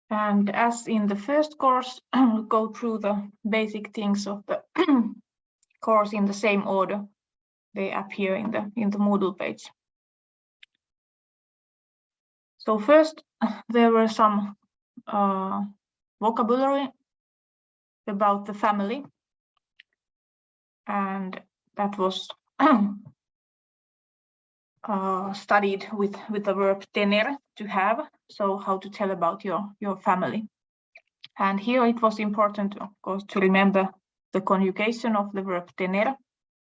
And as in the first course, we'll go through the basic things of the course in the same order they appear in the Moodle page. So first, there were some vocabulary about the family, and that was studied with the verb tener, to have, so how to tell about your family. And here it was important, of course, to remember the conjugation of the verb tener,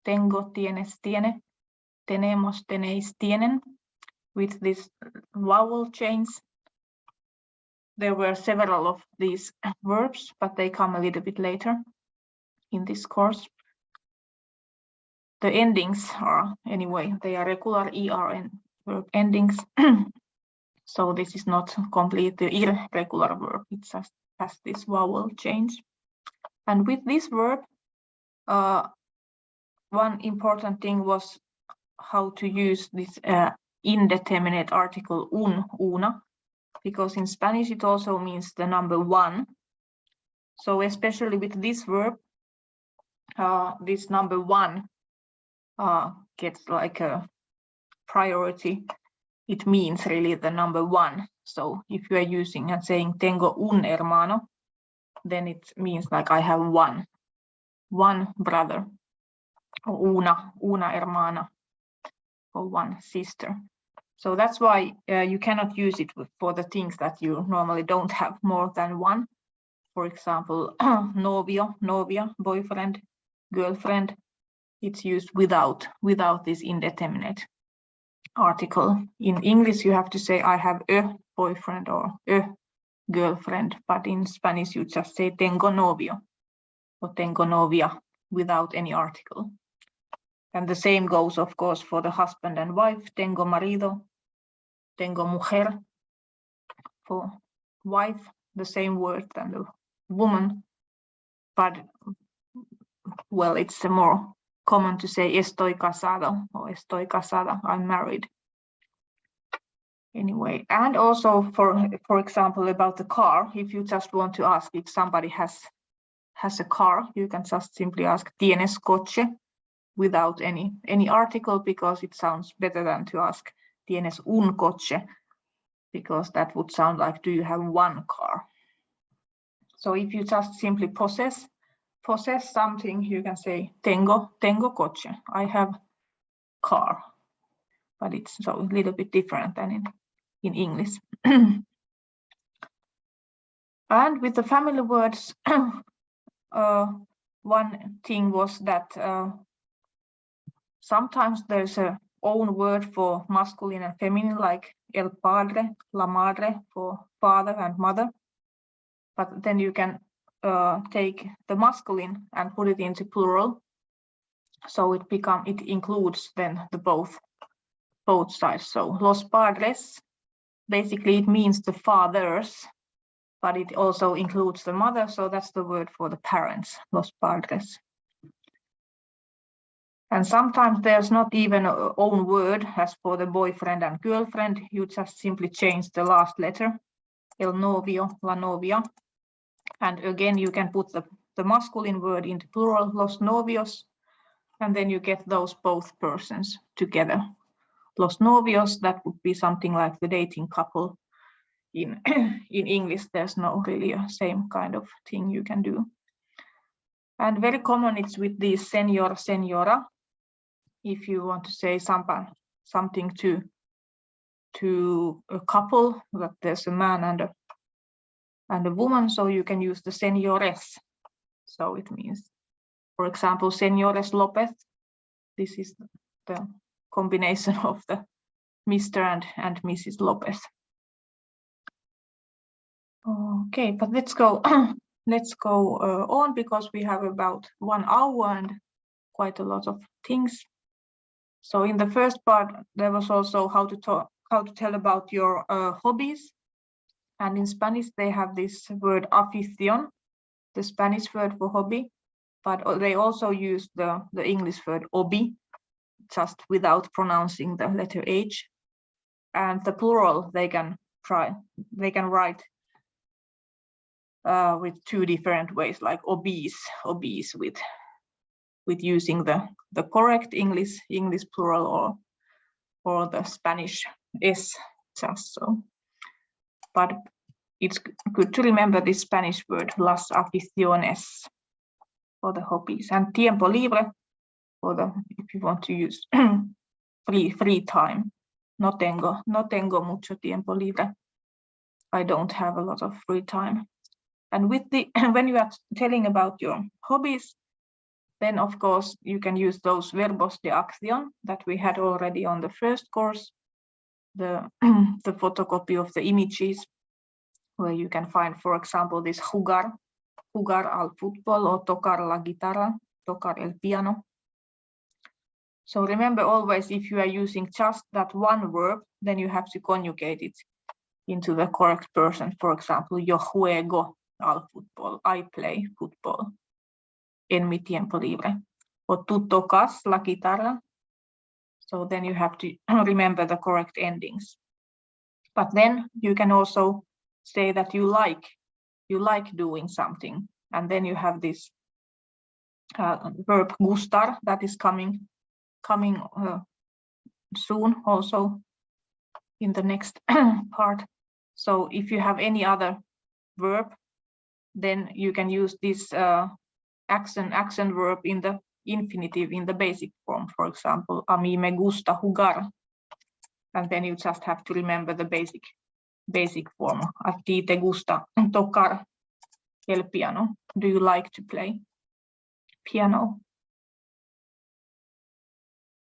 tengo, tienes, tiene, tenemos, tenéis, tienen, with this vowel change. There were several of these verbs, but they come a little bit later in this course. The endings are, anyway, they are regular ER verb endings. So this is not completely irregular verb, it just has this vowel change. And with this verb, one important thing was how to use this indeterminate article un, una, because in Spanish it also means the number one. So especially with this verb, this number one gets like a priority. It means really the number one. So if you are using and saying tengo un hermano, then it means like I have one brother, or una hermana, or one sister. So that's why you cannot use it for the things that you normally don't have more than one. For example, novio, novia, boyfriend, girlfriend. It's used without this indeterminate article. In English, you have to say I have a boyfriend or a girlfriend, but in Spanish you just say tengo novio or tengo novia without any article. And the same goes, of course, for the husband and wife. Tengo marido, tengo mujer. For wife, the same word than the woman, but well, it's more common to say estoy casado or estoy casada, I'm married. Anyway, and also for example, about the car, if you just want to ask if somebody has a car, you can just simply ask tienes coche without any article, because it sounds better than to ask tienes un coche, because that would sound like, do you have one car? So if you just simply possess something, you can say tengo coche, I have car, but it's so a little bit different than in English. And with the family words, one thing was that sometimes there's a own word for masculine and feminine, like el padre, la madre, for father and mother. But then you can take the masculine and put it into plural, so it includes then the both sides. So los padres, basically it means the fathers, but it also includes the mother, so that's the word for the parents, los padres. And sometimes there's not even an own word as for the boyfriend and girlfriend. You just simply change the last letter, el novio, la novia. And again, you can put the masculine word into plural, los novios, and then you get those both persons together. Los novios, that would be something like the dating couple. In English, there's no really a same kind of thing you can do. And very common it's with the señor, señora. If you want to say something to a couple, that there's a man and a woman, so you can use the señores. So it means, for example, señores Lopez. This is the combination of the Mr. and Mrs. Lopez. Okay, but let's go on, because we have about 1 hour and quite a lot of things. So in the first part, there was also how to tell about your hobbies. And in Spanish, they have this word afición, the Spanish word for hobby, but they also use the English word hobby, just without pronouncing the letter H. And the plural, they can write with two different ways, like obese with using the correct English plural or the Spanish S just so. But it's good to remember this Spanish word, las aficiones, for the hobbies, and tiempo libre for the if you want to use free time. No tengo mucho tiempo libre. I don't have a lot of free time. And with the when you are telling about your hobbies, then of course you can use those verbos de acción that we had already on the first course, the photocopy of the images, where you can find, for example, this jugar al fútbol, or tocar la guitarra, tocar el piano. So remember always, if you are using just that one verb, then you have to conjugate it into the correct person. For example, yo juego al fútbol, I play football en mi tiempo libre. Or tú tocas la guitarra. So then you have to remember the correct endings. But then you can also say that you like doing something, and then you have this verb gustar that is coming soon also in the next part. So if you have any other verb, then you can use this accent verb in the infinitive in the basic form. For example, a mí me gusta jugar, and then you just have to remember the basic form. A ti te gusta tocar el piano. Do you like to play piano?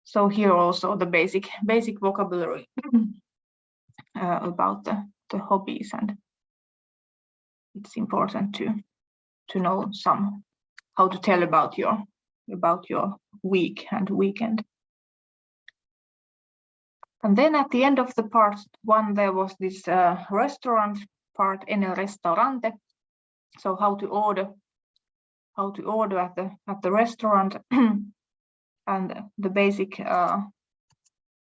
So here also the basic vocabulary about the hobbies, and it's important to know how to tell about your week and weekend. And then at the end of the part one, there was this restaurant part, en el restaurante. So how to order at the restaurant, and the basic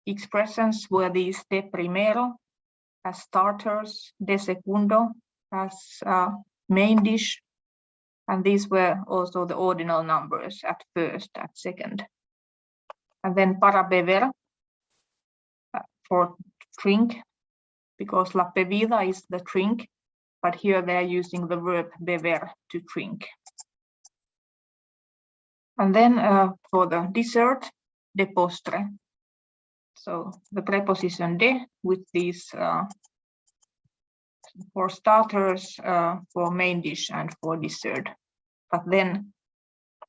expressions were these: de primero as starters, de segundo as main dish, and these were also the ordinal numbers at first, at second. And then para beber, for drink, because la bebida is the drink, but here they are using the verb beber, to drink. And then for the dessert, de postre. So the preposition de with these for starters, for main dish, and for dessert. But then,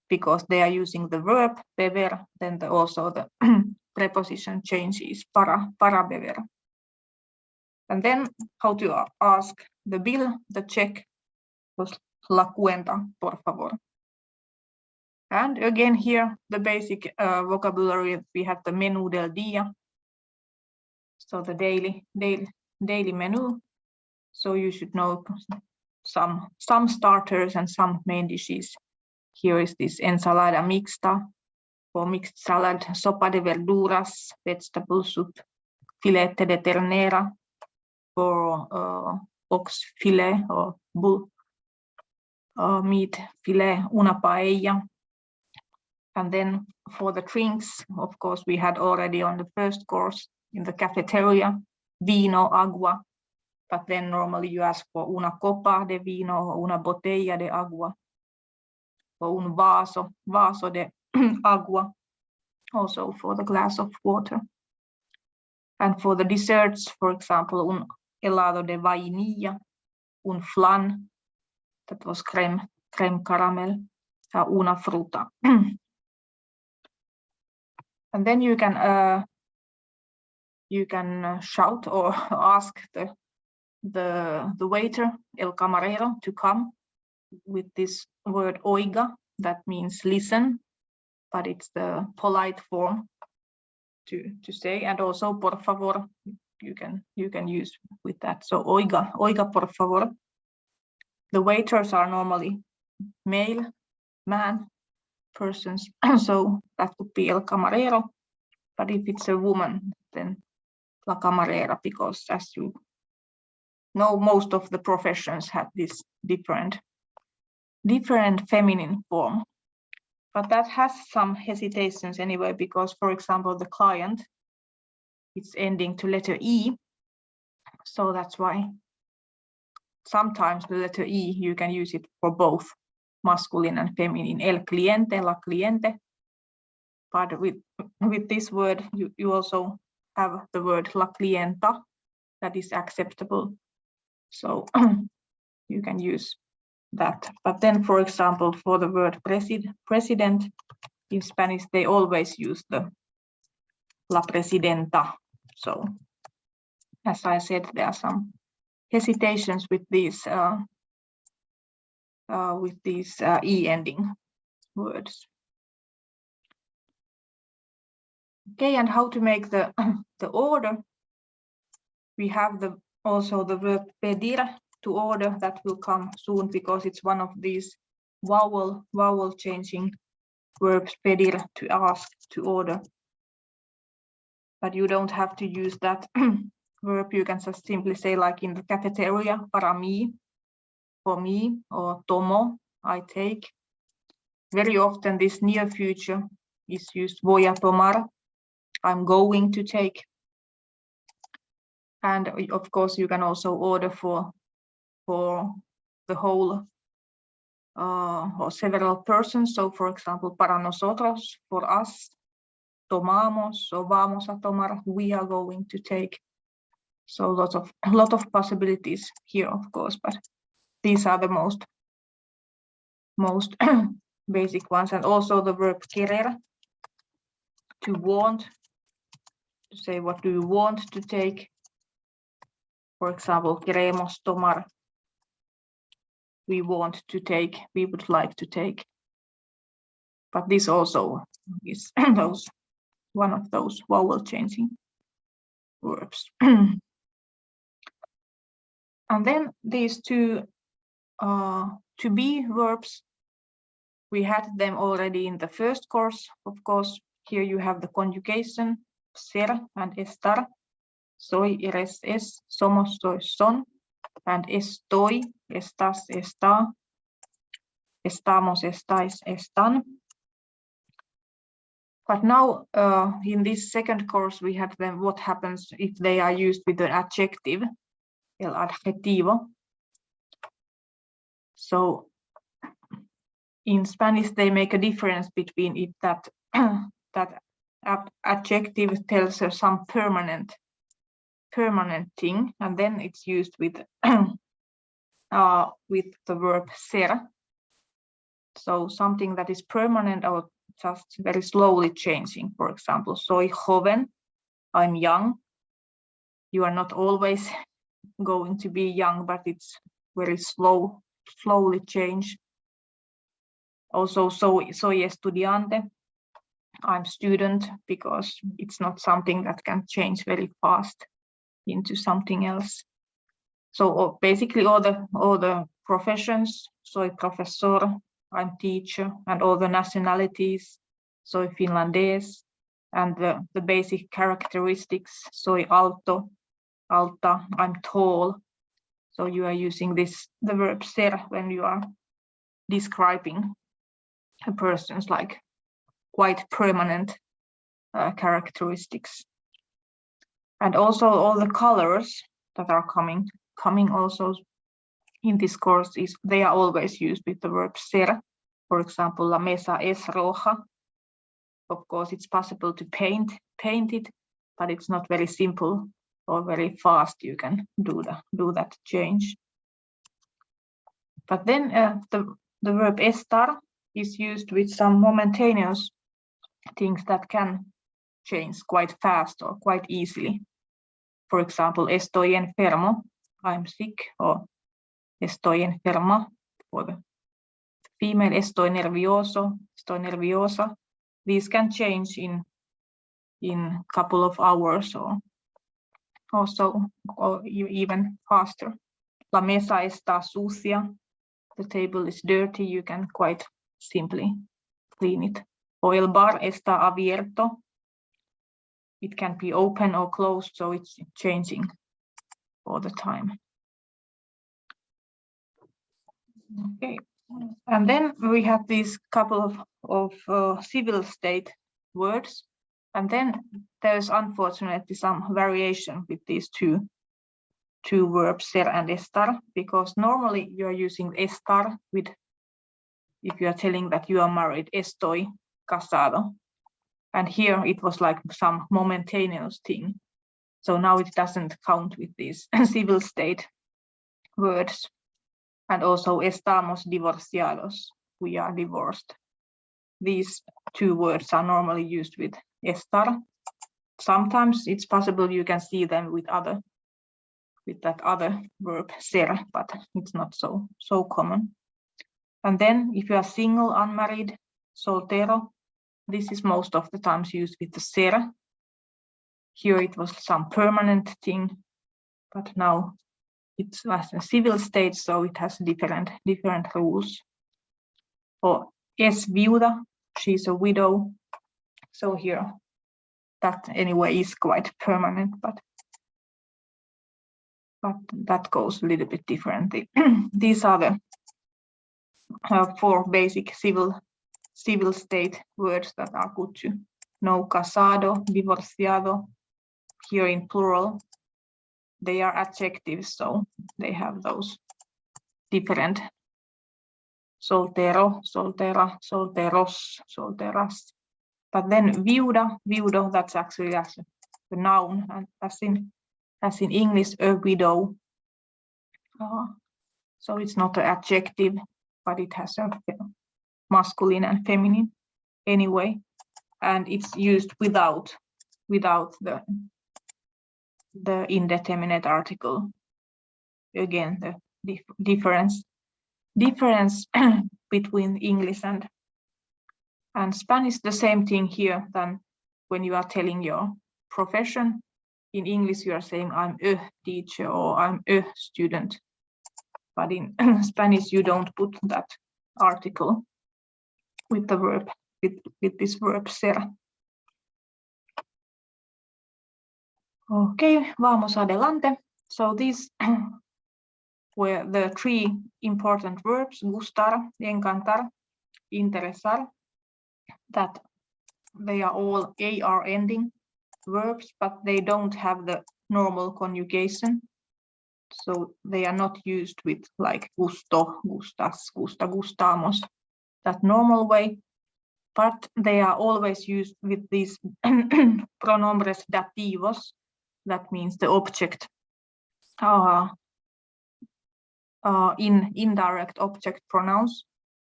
because they are using the verb beber, then also the preposition changes, para beber. And then how to ask the bill, the check, was la cuenta, por favor. And again here, the basic vocabulary, we have the menú del día, so the daily menu. So you should know some starters and some main dishes. Here is this ensalada mixta, for mixed salad, sopa de verduras, vegetable soup, filete de ternera, for ox filet or bull meat filet, una paella. And then for the drinks, of course, we had already on the first course in the cafeteria, vino, agua. But then normally you ask for una copa de vino, or una botella de agua, or un vaso de agua, also for the glass of water. And for the desserts, for example, un helado de vainilla, un flan, that was creme caramel, una fruta. And then you can shout or ask the waiter, el camarero, to come with this word oiga, that means listen, but it's the polite form to say. And also por favor, you can use with that. So oiga por favor. The waiters are normally male, man, persons, so that would be el camarero. But if it's a woman, then la camarera, because as you no, most of the professions have this different feminine form. But that has some hesitations anyway, because, for example, the client, it's ending to letter E. So that's why sometimes the letter E, you can use it for both masculine and feminine. El cliente, la cliente. But with this word, you also have the word la clienta that is acceptable. So you can use that. But then, for example, for the word president, in Spanish, they always use the la presidenta. So as I said, there are some hesitations with these E ending words. Okay, and how to make the order? We have also the verb pedir, to order, that will come soon because it's one of these vowel changing verbs, pedir, to ask, to order. But you don't have to use that verb. You can just simply say, like in the cafeteria, para mí, for me, or tomo, I take. Very often this near future is used, voy a tomar, I'm going to take. And of course, you can also order for the whole or several persons. So for example, para nosotros, for us, tomamos, o vamos a tomar, we are going to take. So a lot of possibilities here, of course, but these are the most basic ones. And also the verb querer, to want, to say what do you want to take. For example, queremos tomar, we want to take, we would like to take. But this also is one of those vowel changing verbs. And then these two to be verbs, we had them already in the first course. Of course, here you have the conjugation, ser and estar. Soy, eres, es, somos, sois, son. And estoy, estás, está. Estamos, estáis, están. But now in this second course, we have them, what happens if they are used with an adjective, el adjetivo. So in Spanish, they make a difference between it that adjective tells us some permanent thing, and then it's used with the verb ser. So something that is permanent or just very slowly changing. For example, soy joven, I'm young. You are not always going to be young, but it's very slowly change. Also, soy estudiante, I'm student, because it's not something that can change very fast into something else. So basically all the professions, soy professor, I'm teacher, and all the nationalities, soy finlandés, and the basic characteristics, soy alto, alta, I'm tall. So you are using the verb ser when you are describing a person's like quite permanent characteristics. And also all the colors that are coming also in this course, they are always used with the verb ser. For example, la mesa es roja. Of course, it's possible to paint it, but it's not very simple or very fast. You can do that change. But then the verb estar is used with some momentaneous things that can change quite fast or quite easily. For example, estoy enfermo, I'm sick, or estoy enferma for the female, estoy nervioso, estoy nerviosa. These can change in a couple of hours or so, or even faster. La mesa está sucia, the table is dirty, you can quite simply clean it. O el bar está abierto, it can be open or closed, so it's changing all the time. Okay, and then we have these couple of civil state words, and then there's unfortunately some variation with these two verbs, ser and estar, because normally you are using estar with, if you are telling that you are married, estoy casado, and here it was like some momentaneous thing. So now it doesn't count with these civil state words. And also estamos divorciados, we are divorced. These two words are normally used with estar. Sometimes it's possible you can see them with that other verb ser, but it's not so common. And then if you are single, unmarried, soltero, this is most of the times used with the ser. Here it was some permanent thing, but now it's as a civil state, so it has different rules. Or es viuda, she's a widow. So here, that anyway is quite permanent, but that goes a little bit differently. These are the 4 basic civil state words that are good to know. Casado, divorciado, here in plural. They are adjectives, so they have those different. Soltero, soltera, solteros, solteras. But then viuda, that's actually as a noun, and as in English, a widow. So it's not an adjective, but it has a masculine and feminine anyway, and it's used without the indeterminate article. Again, the difference between English and Spanish, the same thing here than when you are telling your profession. In English, you are saying I'm a teacher or I'm a student. But in Spanish, you don't put that article with the verb, with this verb ser. Okay, vamos adelante. So these were the 3 important verbs, gustar, encantar, interesar, that they are all AR ending verbs, but they don't have the normal conjugation. So they are not used with like gusto, gustas, gusta, gustamos, that normal way, but they are always used with these pronombres dativos. That means the object in indirect object pronouns,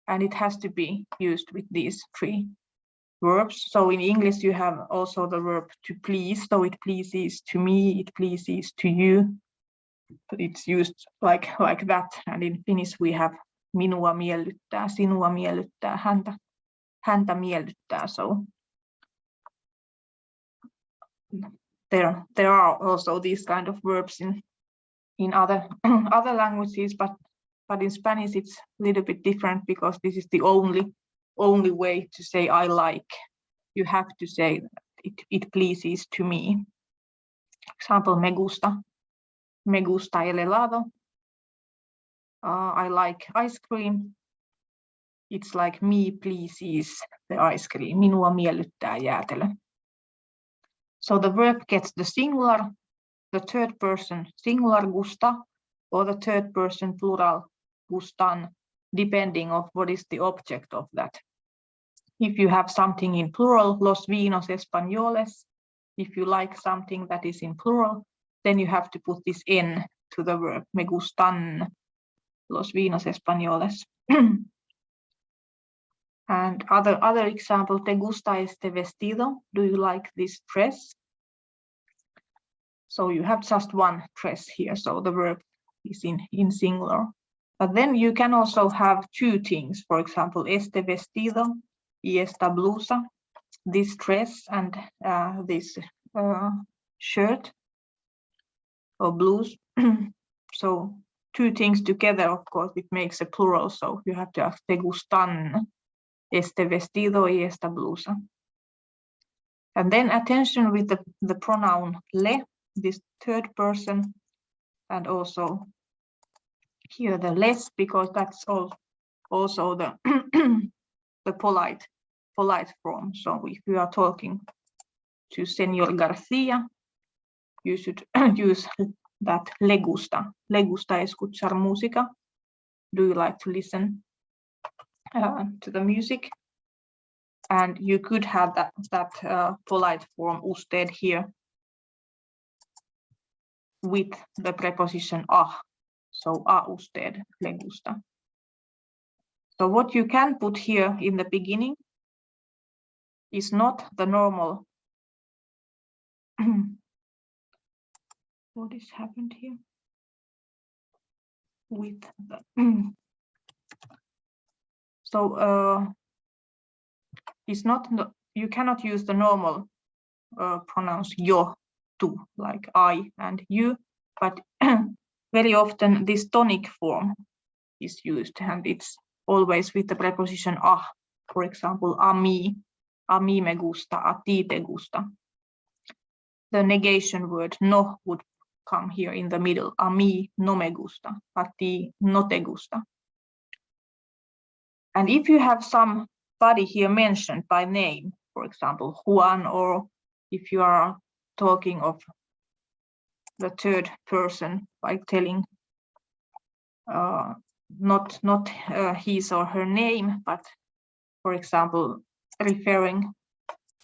and it has to be used with these 3 verbs. So in English you have also the verb to please, so it pleases to me, it pleases to you, but it's used like that. And in Finnish we have minua miellyttää, sinua miellyttää, häntä miellyttää. So there are also these kind of verbs in other languages, but in Spanish it's a little bit different, because this is the only way to say I like. You have to say it pleases to me. Example, me gusta el helado. I like ice cream. It's like me pleases the ice cream. Minua miellyttää jäätelö. So the verb gets the singular, the third person singular gusta, or the third person plural gustan, depending on what is the object of that. If you have something in plural, los vinos españoles, if you like something that is in plural, then you have to put this n to the verb. Me gustan los vinos españoles. And other example, te gusta este vestido? Do you like this dress? So you have just one dress here, so the verb is in singular. But then you can also have 2 things. For example, este vestido y esta blusa, this dress and this shirt or blouse. So 2 things together, of course, it makes a plural. So you have to ask te gustan este vestido y esta blusa. And then attention with the pronoun le, this third person, and also here the less, because that's also the the polite form. So if you are talking to Señor Garcia, you should use that le gusta. Le gusta escuchar música. Do you like to listen to the music? And you could have that polite form usted here with the preposition a. So a usted, le gusta. So what you can put here in the beginning is not the normal. What has happened here? With the it's not, you cannot use the normal pronouns yo, tu, like I and you, but very often this tonic form is used, and it's always with the preposition a. For example, a mí me gusta, a ti te gusta. The negation word no would come here in the middle. A mí no me gusta, a ti no te gusta. And if you have somebody here mentioned by name, for example, Juan, or if you are talking of the third person by telling not his or her name, but for example, referring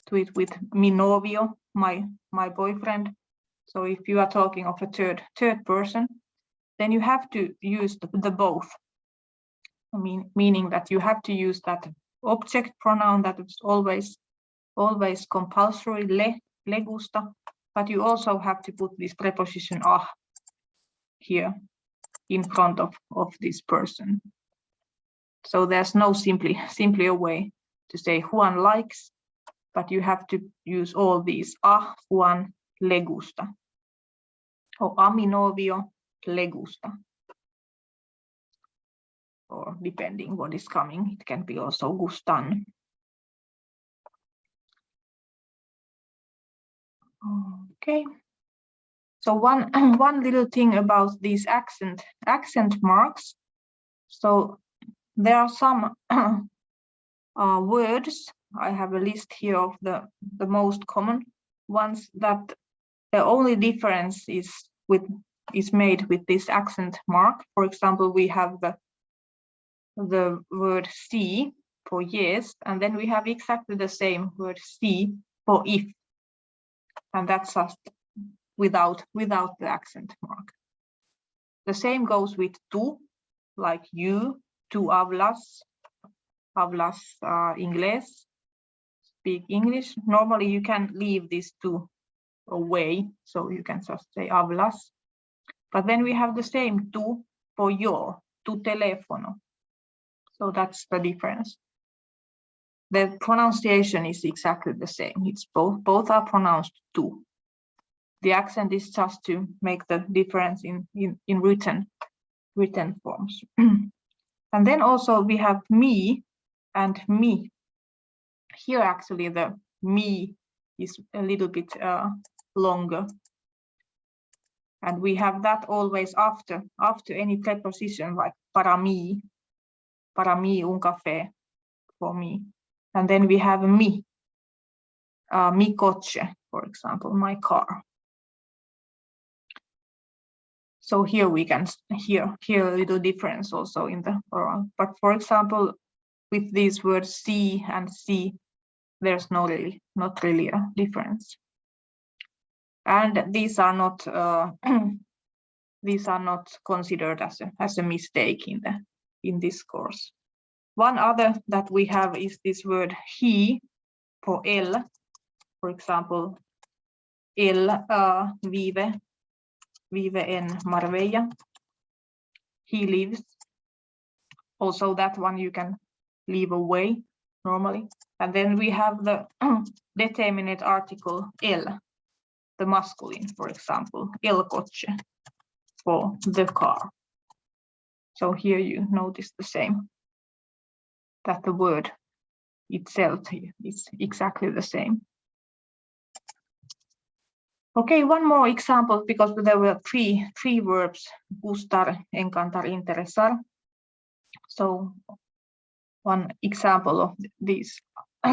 to it with mi novio, my boyfriend. So if you are talking of a third person, then you have to use the both. Meaning that you have to use that object pronoun that is always compulsory, le gusta, but you also have to put this preposition a here in front of this person. So there's no simply a way to say Juan likes, but you have to use all these. A Juan le gusta, or a mi novio le gusta. Or depending what is coming, it can be also gustan. Okay. So one little thing about these accent marks. So there are some words. I have a list here of the most common ones that the only difference is made with this accent mark. For example, we have the word sí for yes, and then we have exactly the same word sí for if, and that's just without the accent mark. The same goes with tú, like you, tú hablas inglés, speak English. Normally you can leave this tú away, so you can just say hablas. But then we have the same tú for your, tu teléfono. So that's the difference. The pronunciation is exactly the same. It's both are pronounced tú. The accent is just to make the difference in written forms. And then also we have me and me. Here actually the me is a little bit longer. And we have that always after any preposition, like para mí un café, for me. And then we have mi coche, for example, my car. So here we can hear a little difference also in the oral. But for example, with these words see and see, there's not really a difference. And these are not considered as a mistake in this course. One other that we have is this word he for él. For example, él vive en Marbella. He lives. Also that one you can leave away normally. And then we have the determinate article el, the masculine, for example, el coche, for the car. So here you notice the same, that the word itself is exactly the same. Okay, one more example, because there were three verbs: gustar, encantar, interesar. So one example of this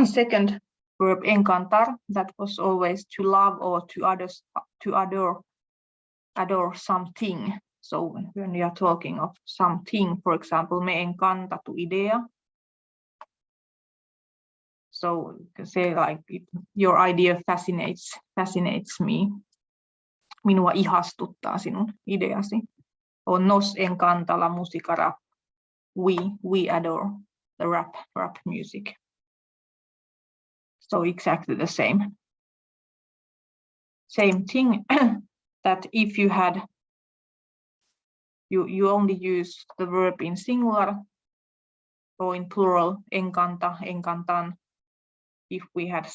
second verb, encantar, that was always to love or to adore something. So when we are talking of something, for example, me encanta tu idea. So you can say like, your idea fascinates me. Minua ihastuttaa sinun ideasi. Or nos encanta la música rap. We adore the rap music. So exactly the same thing. That if you had, you only use the verb in singular or in plural, encanta, encantan, if we had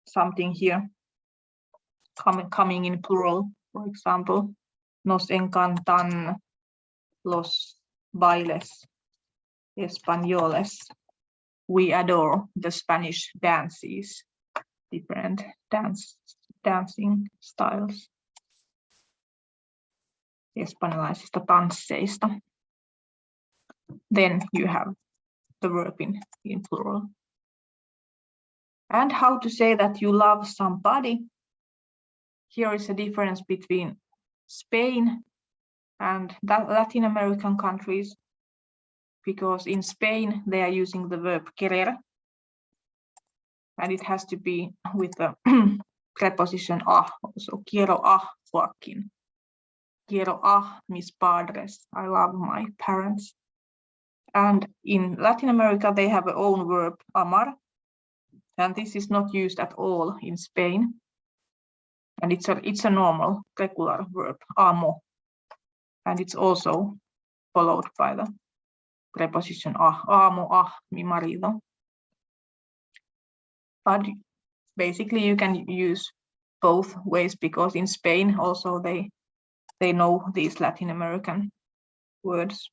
something here coming in plural, for example, nos encantan los bailes españoles. We adore the Spanish dances, different dancing styles, espanjalaisista tansseista. Then you have the verb in plural. And how to say that you love somebody? Here is a difference between Spain and Latin American countries, because in Spain they are using the verb querer, and it has to be with the preposition a. So quiero a Joaquín. Quiero a mis padres. I love my parents. And in Latin America they have their own verb, amar, and this is not used at all in Spain. And it's a normal, regular verb, amo, and it's also followed by the preposition a. Amo a mi marido. But basically you can use both ways, because in Spain also they know these Latin American words,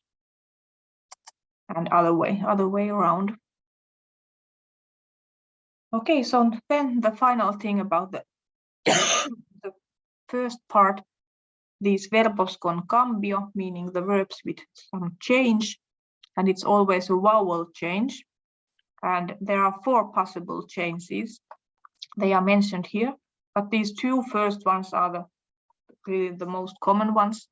and other way around. Okay, so then the final thing about the first part, these verbos con cambio, meaning the verbs with some change, and it's always a vowel change. And there are 4 possible changes. They are mentioned here, but these 2 first ones are really the most common ones,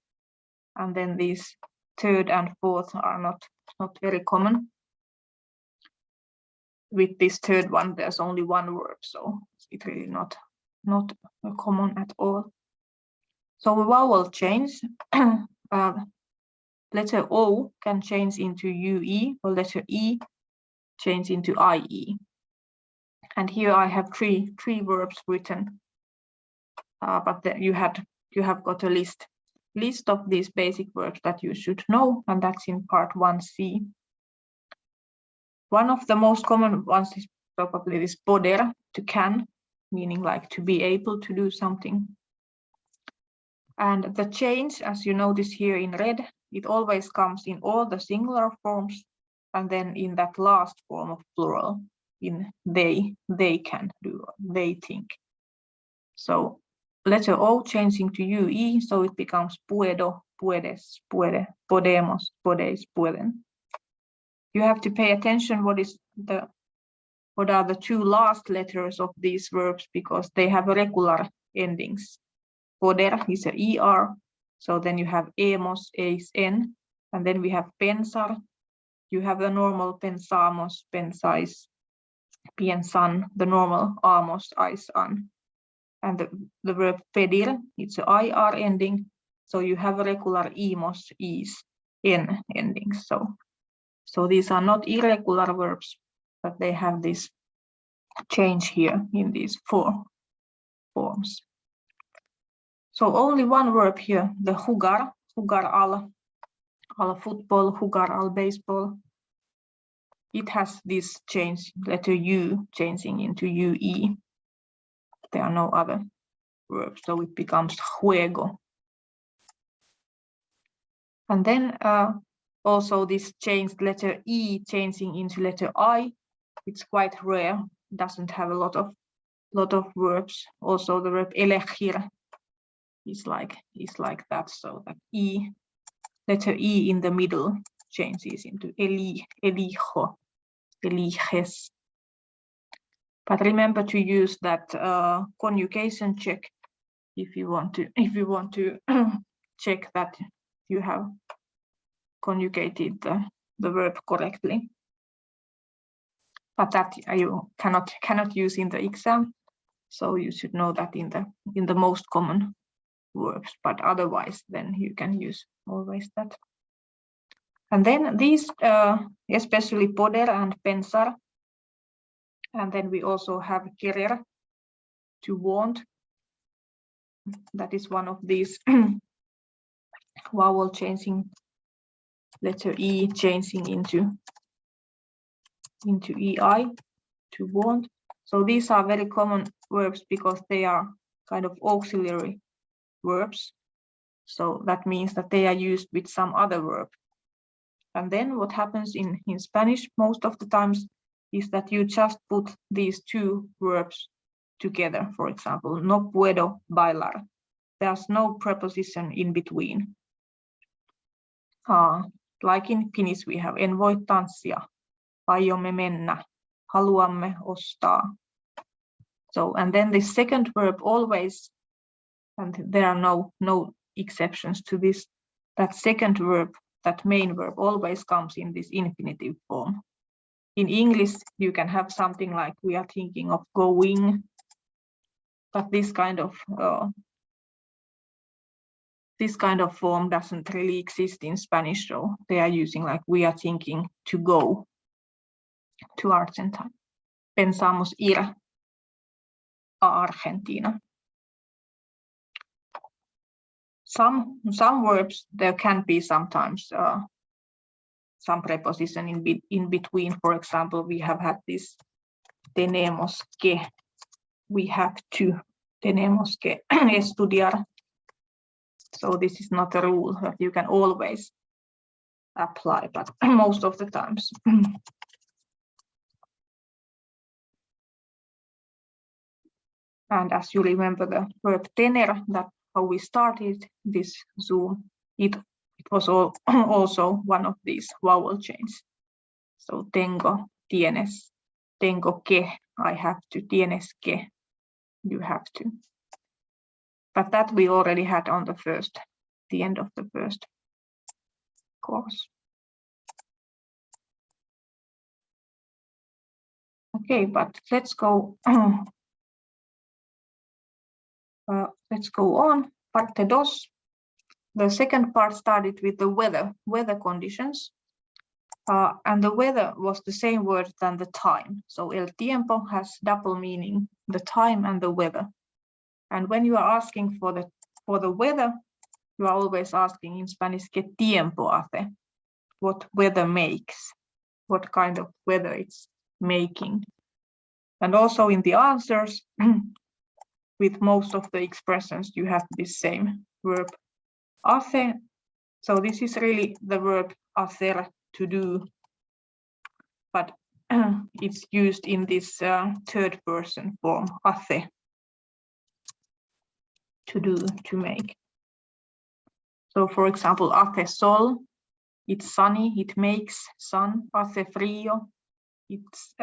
and then these 3rd and 4th are not very common. With this 3rd one, there's only 1 verb, so it's really not common at all. So a vowel change, letter O can change into UE, or letter E change into IE. And here I have three verbs written, but you have got a list of these basic verbs that you should know, and that's in part 1C. One of the most common ones is probably this poder, to can, meaning like to be able to do something. And the change, as you notice here in red, it always comes in all the singular forms, and then in that last form of plural, in they can do, they think. So letter O changing to UE, so it becomes puedo, puedes, puede, podemos, podéis, pueden. You have to pay attention what are the 2 last letters of these verbs, because they have regular endings. Poder is a ER, so then you have emos, eis, en, and then we have pensar. You have the normal pensamos, pensáis, piensan, the normal amos, ais, an. And the verb pedir, it's a IR ending, so you have a regular emos, is, en endings. So these are not irregular verbs, but they have this change here in these 4 forms. So only 1 verb here, the jugar al football, jugar al baseball. It has this change, letter U changing into UE. There are no other verbs, so it becomes juego. And then also this changed letter E changing into letter I. It's quite rare, doesn't have a lot of lot of verbs. Also the verb elegir is like that. So that letter E in the middle changes into elijo, eliges. But remember to use that conjugation check if you want to check that you have conjugated the verb correctly. But that you cannot use in the exam, so you should know that in the most common verbs. But otherwise, then you can use always that. And then these, especially poder and pensar, and then we also have querer, to want. That is one of these vowel changing, letter E changing into EI, to want. So these are very common verbs because they are kind of auxiliary verbs. So that means that they are used with some other verb. And then what happens in Spanish most of the times is that you just put these two verbs together. For example, no puedo bailar. There's no preposition in between. Like in Finnish we have en voi tanssia, aiomme mennä, haluamme ostaa. So, and then the second verb always, and there are no exceptions to this, that second verb, that main verb always comes in this infinitive form. In English, you can have something like we are thinking of going, but this kind of form doesn't really exist in Spanish, so they are using like we are thinking to go to Argentina. Pensamos ir a Argentina. Some verbs, there can be sometimes some preposition in between. For example, we have had this tenemos que, we have to, tenemos que estudiar. So this is not a rule that you can always apply, but most of the times. And as you remember the verb tener, that how we started this Zoom, it was also one of these vowel chains. So tengo, tienes, tengo que, I have to, tienes que, you have to. But that we already had on the end of the first course. Okay, but let's go on. Parte 2. The second part started with the weather conditions. And the weather was the same word than the time. So el tiempo has double meaning, the time and the weather. And when you are asking for the weather, you are always asking in Spanish, ¿qué tiempo hace? What weather makes? What kind of weather it's making? And also in the answers, with most of the expressions, you have this same verb, hace. So this is really the verb hacer, to do, but it's used in this third person form, hace, to do, to make. So for example, hace sol, it's sunny, it makes sun. Hace frío, it's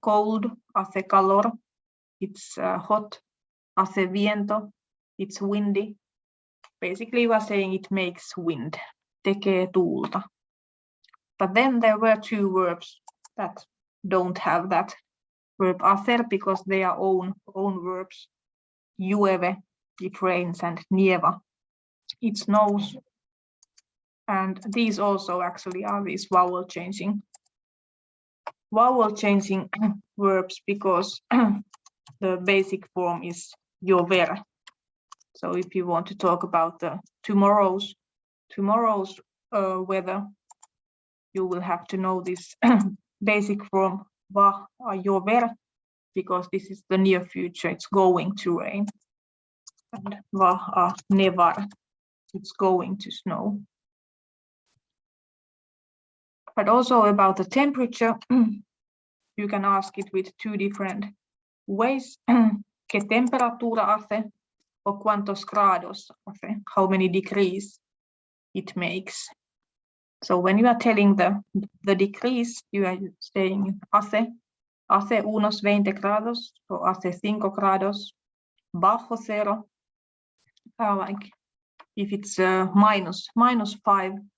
cold. Hace calor, it's hot. Hace viento, it's windy. Basically, we are saying it makes wind, tekee tuulta. But then there were two verbs that don't have that verb hacer because they are own verbs. Llueve, it rains, and nieva, it snows. And these also actually are these vowel changing verbs because the basic form is llover. So if you want to talk about the tomorrow's weather, you will have to know this basic form va a llover, because this is the near future, it's going to rain. And va a nevar, it's going to snow. But also about the temperature, you can ask it with two different ways, ¿qué temperatura hace? O cuántos grados hace? How many degrees it makes. So when you are telling the degrees, you are saying hace unos 20 grados or hace 5 grados, bajo cero. Like if it's -5,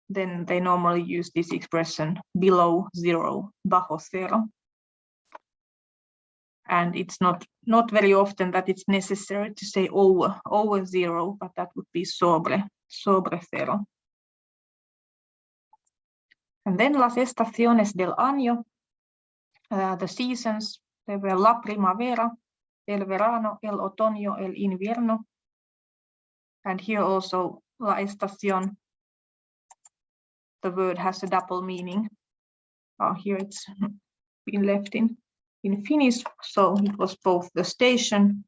then they normally use this expression below zero, bajo cero. And it's not very often that it's necessary to say over zero, but that would be sobre cero. And then las estaciones del año, the seasons, they were la primavera, el verano, el otoño, el invierno. And here also la estación, the word has a double meaning. Here it's been left in Finnish, so it was both the station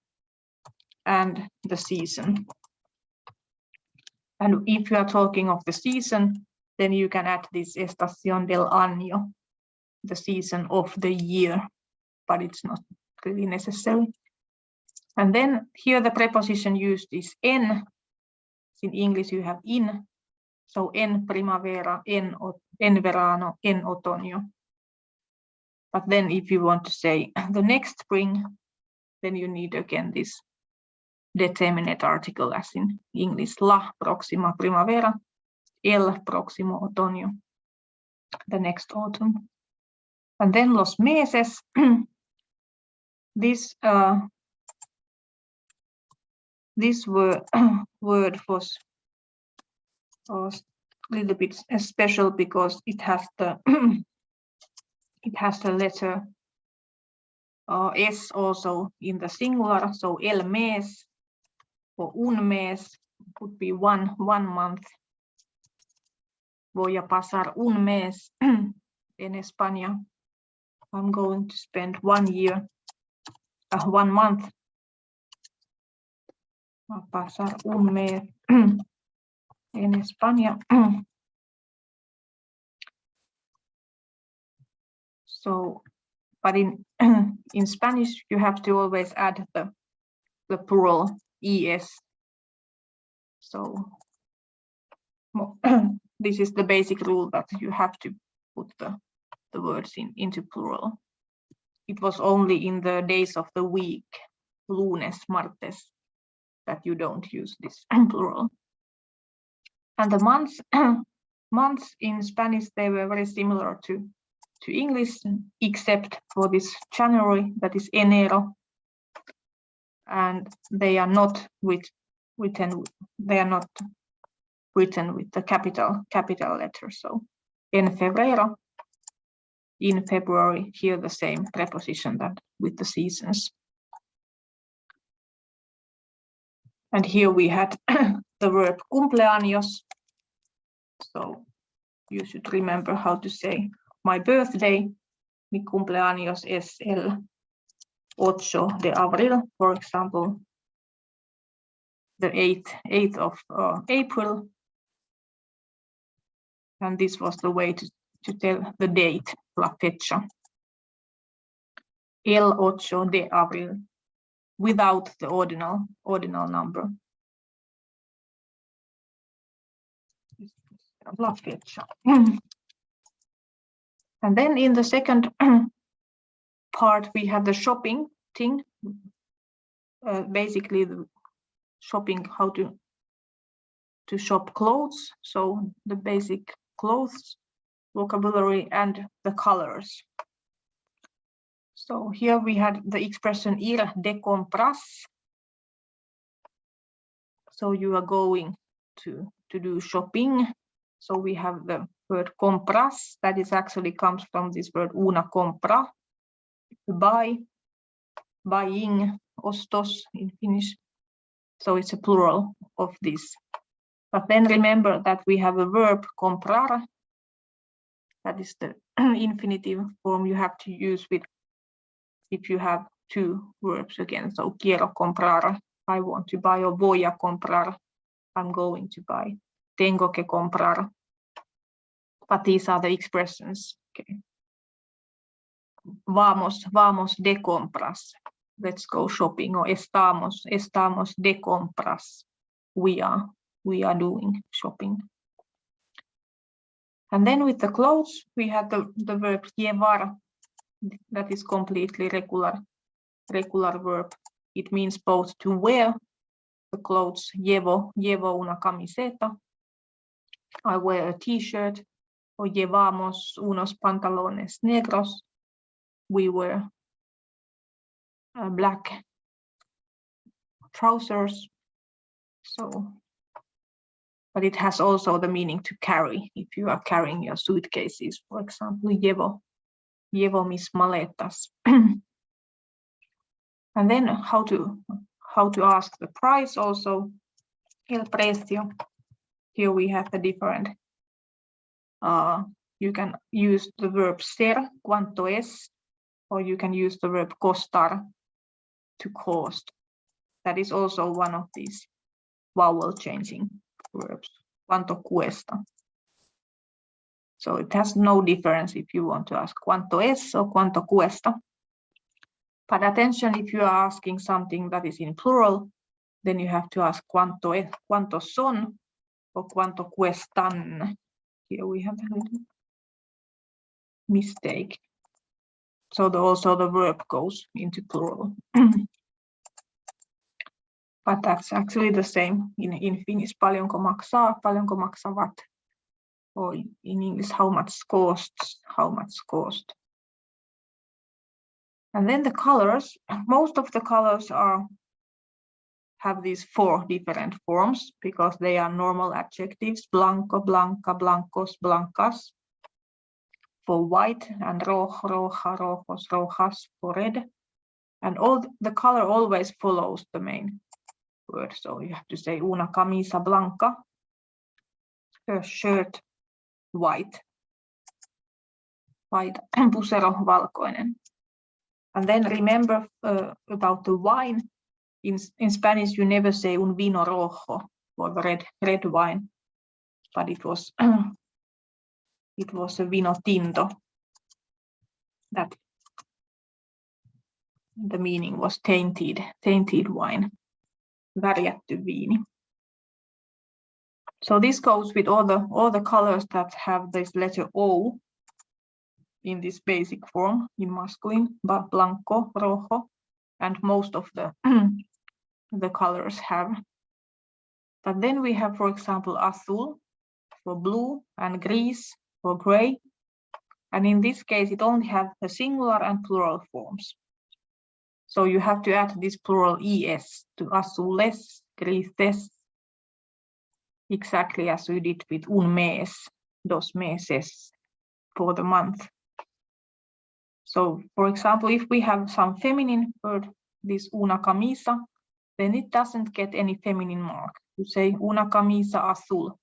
and the season. And if you are talking of the season, then you can add this estación del año, the season of the year, but it's not really necessary. And then here the preposition used is en. In English you have in, so en primavera, en verano, en otoño. But then if you want to say the next spring, then you need again this determinate article as in English, la próxima primavera, el próximo otoño, the next autumn. And then los meses, this word was a little bit special because it has the letter S also in the singular, so el mes or un mes would be one month. Voy a pasar un mes en España. I'm going to spend 1 year, 1 month. A pasar un mes en España. So, but in Spanish you have to always add the plural es. So this is the basic rule that you have to put the words into plural. It was only in the days of the week, lunes, martes, that you don't use this plural. And the months in Spanish, they were very similar to English, except for this January, that is enero, and they are not written with the capital letter. So en febrero, in February, here the same preposition that with the seasons. And here we had the verb cumpleaños. So you should remember how to say my birthday. Mi cumpleaños es el 8 de abril, for example, the 8th of April. And this was the way to tell the date, la fecha. El 8 de abril, without the ordinal number. La fecha. And then in the second part, we have the shopping thing. Basically, the shopping, how to shop clothes. So the basic clothes vocabulary and the colors. So here we had the expression ir de compras. So you are going to do shopping. So we have the word compras, that is actually comes from this word una compra, buy, buying, ostos in Finnish. So it's a plural of this. But then remember that we have a verb comprar. That is the infinitive form you have to use with if you have two verbs again. So quiero comprar, I want to buy, or voy a comprar, I'm going to buy. Tengo que comprar. But these are the expressions. Okay. vamos de compras. Let's go shopping, or estamos de compras. We are doing shopping. And then with the clothes, we have the verb llevar. That is completely regular verb. It means both to wear the clothes. Llevo una camiseta. I wear a t-shirt. O llevamos unos pantalones negros. We wear black trousers. So, but it has also the meaning to carry. If you are carrying your suitcases, for example, llevo mis maletas. And then how to ask the price also. El precio. Here we have the different. You can use the verb ser, cuánto es, or you can use the verb costar, to cost. That is also one of these vowel changing verbs. Cuánto cuesta. So it has no difference if you want to ask cuánto es or cuánto cuesta. But attention, if you are asking something that is in plural, then you have to ask cuánto es, cuántos son, or cuánto cuestan. Here we have a little mistake. So also the verb goes into plural. But that's actually the same in Finnish. Paljonko maksaa, paljonko maksavat. Or in English, how much costs, how much cost. And then the colors, most of the colors have these 4 different forms because they are normal adjectives: blanco, blanca, blancos, blancas for white, and rojo, roja, rojos, rojas for red. And all the color always follows the main word. So you have to say una camisa blanca, a shirt white, pusero valkoinen. And then remember about the wine. In Spanish, you never say un vino rojo for the red wine, but it was a vino tinto. That the meaning was tainted wine, värjätty viini. So this goes with all the colors that have this letter O in this basic form in masculine, but blanco, rojo, and most of the colors have. But then we have, for example, azul for blue and gris for gray. And in this case, it only has the singular and plural forms. So you have to add this plural es to azules, grises, exactly as we did with un mes, dos meses for the month. So, for example, if we have some feminine word, this una camisa, then it doesn't get any feminine mark. You say una camisa azul.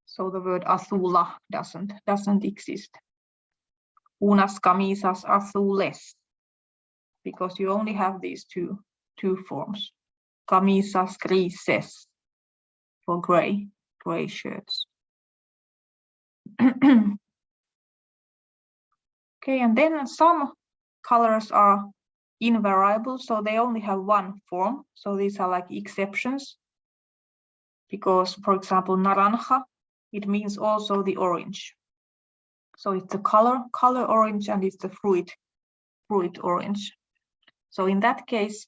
So the word azula doesn't exist. Unas camisas azules, because you only have these two forms. Camisas grises for gray shirts. Okay, and then some colors are invariable, so they only have one form. So these are like exceptions. Because, for example, naranja, it means also the orange. So it's the color orange, and it's the fruit orange. So in that case,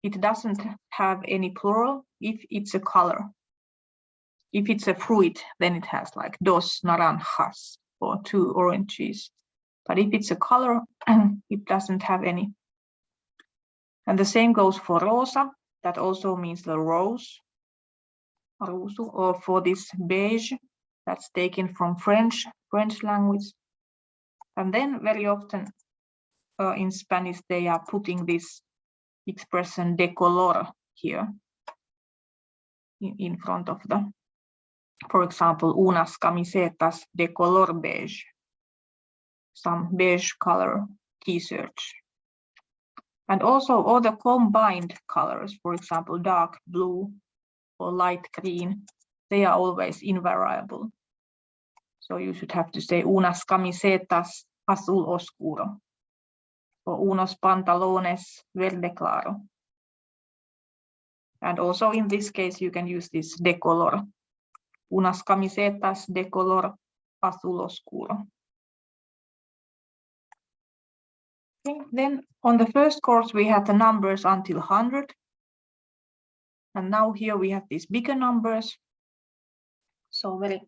it doesn't have any plural if it's a color. If it's a fruit, then it has like dos naranjas or 2 oranges. But if it's a color, it doesn't have any. And the same goes for rosa. That also means the rose. Or for this beige, that's taken from French language. And then very often in Spanish, they are putting this expression de color here in front of the, for example, unas camisetas de color beige, some beige color t-shirts. And also all the combined colors, for example, dark blue or light green, they are always invariable. So you should have to say unas camisetas azul oscuro, or unos pantalones verde claro. And also in this case, you can use this de color, unas camisetas de color azul oscuro. Okay, then on the first course, we had the numbers until 100. And now here we have these bigger numbers. So very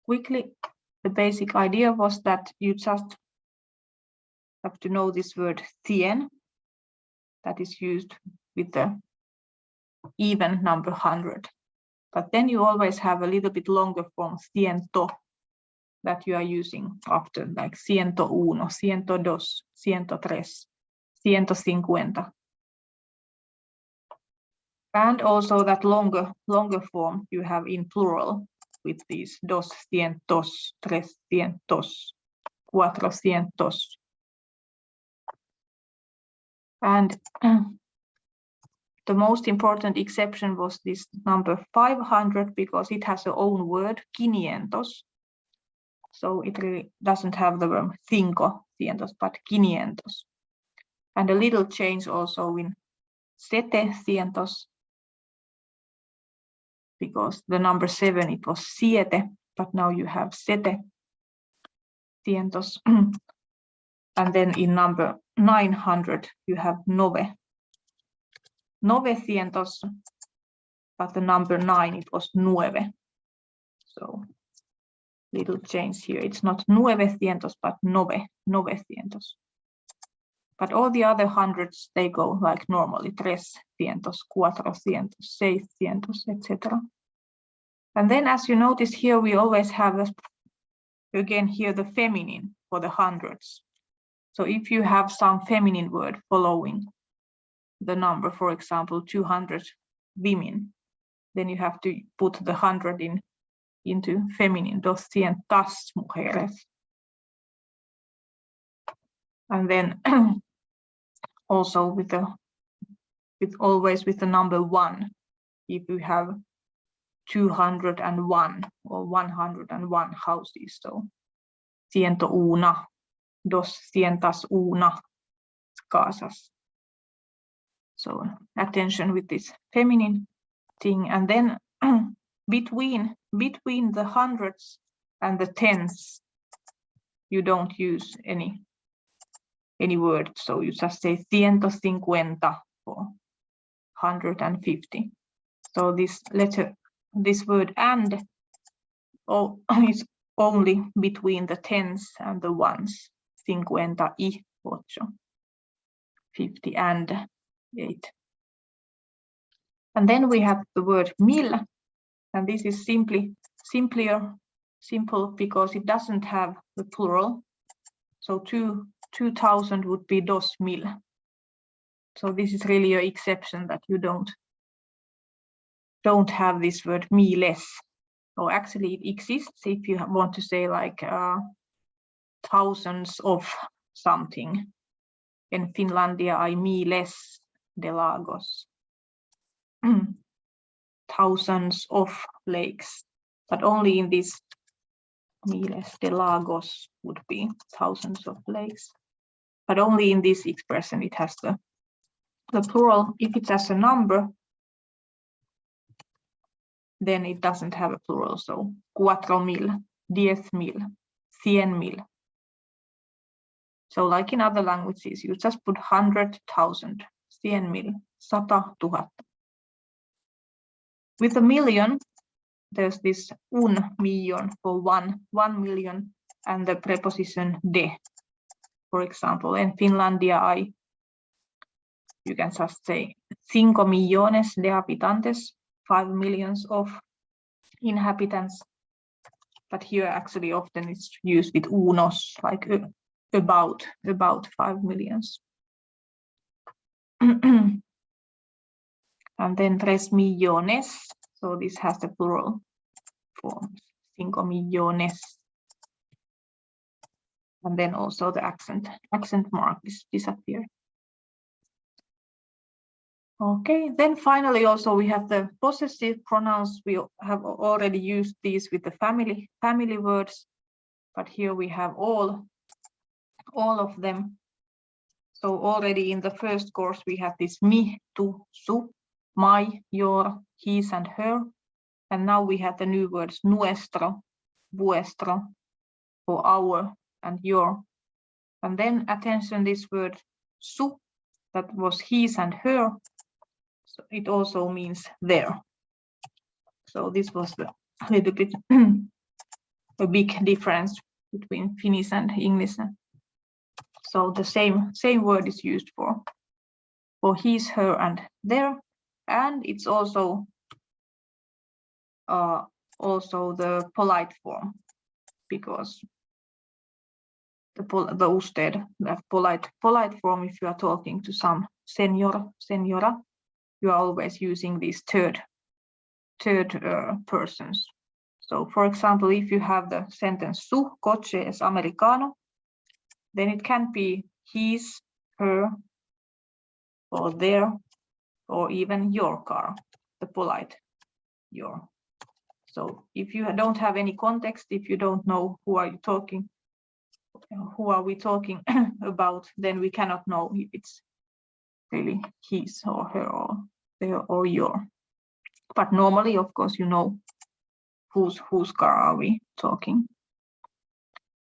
quickly, the basic idea was that you just have to know this word cien, that is used with the even number 100. But then you always have a little bit longer form, ciento, that you are using after, like 101, 102, 103, 150. And also that longer form you have in plural with these 200, 300, 400. And the most important exception was this number 500 because it has its own word, quinientos. So it really doesn't have the verb cinco cientos, but quinientos. And a little change also in setecientos, because the number 7, it was siete, but now you have setecientos. And then in number 900, you have novecientos, but the number 9, it was nueve. So little change here. It's not nuevecientos, but novecientos. But all the other hundreds, they go like normally, 300, 400, 600, etc. And then as you notice here, we always have, again here, the feminine for the hundreds. So if you have some feminine word following the number, for example, 200 women, then you have to put the 100 into feminine, 200 mujeres. And then also always with the number 1, if you have 201 or 101 houses, so 101, 201 casas. So attention with this feminine thing. And then between the hundreds and the tens, you don't use any word. So you just say 150 for 150. So this word and is only between the tens and the ones. 58, 50 and 8. And then we have the word mil, and this is simple because it doesn't have the plural. So 2000 would be 2000. So this is really an exception, that you don't have this word miles. So actually it exists if you want to say like thousands of something. In Finlandia hay miles de lagos. Thousands of lakes, but only in this miles de lagos would be thousands of lakes. But only in this expression it has the plural. If it's as a number, then it doesn't have a plural. So 4,000, 10,000, 100,000. So like in other languages, you just put 100,000, 100,000, 100,000. With a million, there's this un millón for 1 million, and the preposition de. For example, in Finlandia, you can just say 5 millones de habitantes, 5 millions of inhabitants. But here actually often it's used with unos, like about 5 millions. And then 3 millones, so this has the plural form, 5 millones. And then also the accent mark is disappeared. Okay, then finally also we have the possessive pronouns. We have already used these with the family words, but here we have all of them. So already in the first course we had this mi, tu, su, my, your, his and her. And now we have the new words nuestro, vuestro, for our and your. And then attention, this word su, that was his and her. So it also means their. So this was a little bit a big difference between Finnish and English. So the same word is used for his, her, and their, and it's also the polite form, because the polite form, if you are talking to some señor, señora, you are always using these third persons. So for example, if you have the sentence su coche es americano, then it can be his, her, or their, or even your car, the polite your. So if you don't have any context, if you don't know who are we talking about, then we cannot know if it's really his or her or their or your. But normally, of course, you know whose car are we talking.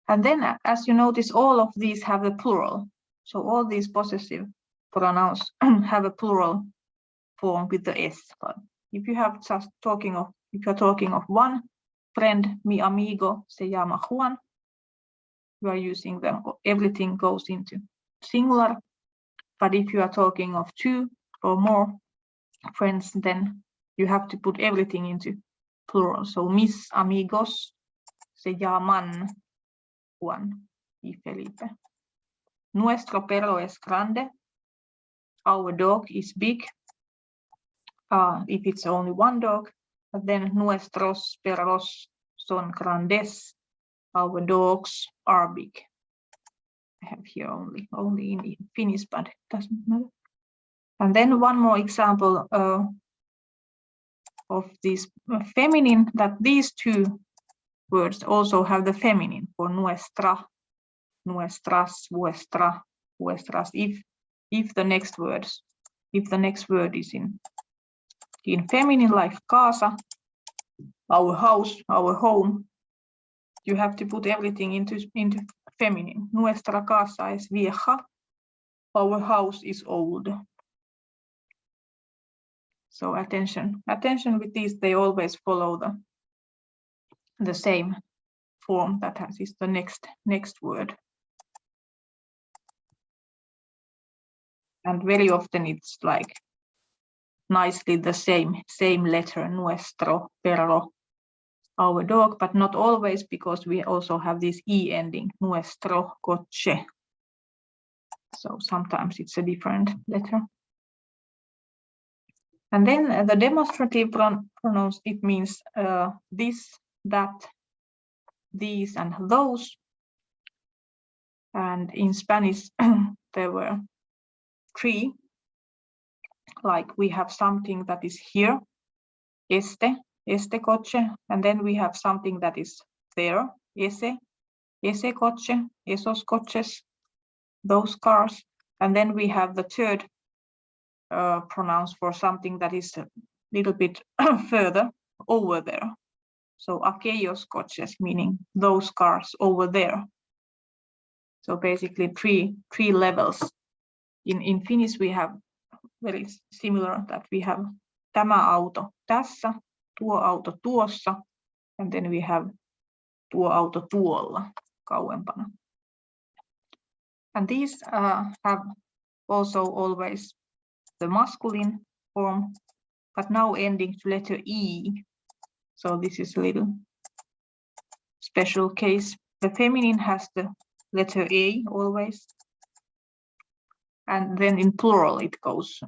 And then, as you notice, all of these have a plural. So all these possessive pronouns have a plural form with the s. But if you have just if you're talking of one friend, mi amigo se llama Juan, you are using them. Everything goes into singular. But if you are talking of two or more friends, then you have to put everything into plural. So mis amigos se llaman Juan y Felipe. Nuestro perro es grande. Our dog is big. If it's only one dog, but then nuestros perros son grandes. Our dogs are big. I have here only in Finnish, but it doesn't matter. And then one more example of this feminine, that these two words also have the feminine for nuestra, nuestras, vuestra, vuestras. If the next word is in feminine, like casa, our house, our home, you have to put everything into feminine. Nuestra casa es vieja. Our house is old. So attention with these, they always follow the same form that is the next word. And very often it's like nicely the same letter, nuestro, perro, our dog, but not always, because we also have this e ending, nuestro coche. So sometimes it's a different letter. And then the demonstrative pronouns, it means this, that, these, and those. And in Spanish, there were three. Like we have something that is here, este coche, and then we have something that is there, ese coche, esos coches, those cars, and then we have the third pronouns for something that is a little bit further over there. So aquellos coches, meaning those cars over there. So basically three levels. In Finnish we have very similar, that we have tämä auto tässä, tuo auto tuossa, and then we have tuo auto tuolla, kauempana. And these have also always the masculine form, but now ending to letter E. So this is a little special case. The feminine has the letter A always. And then in plural it goes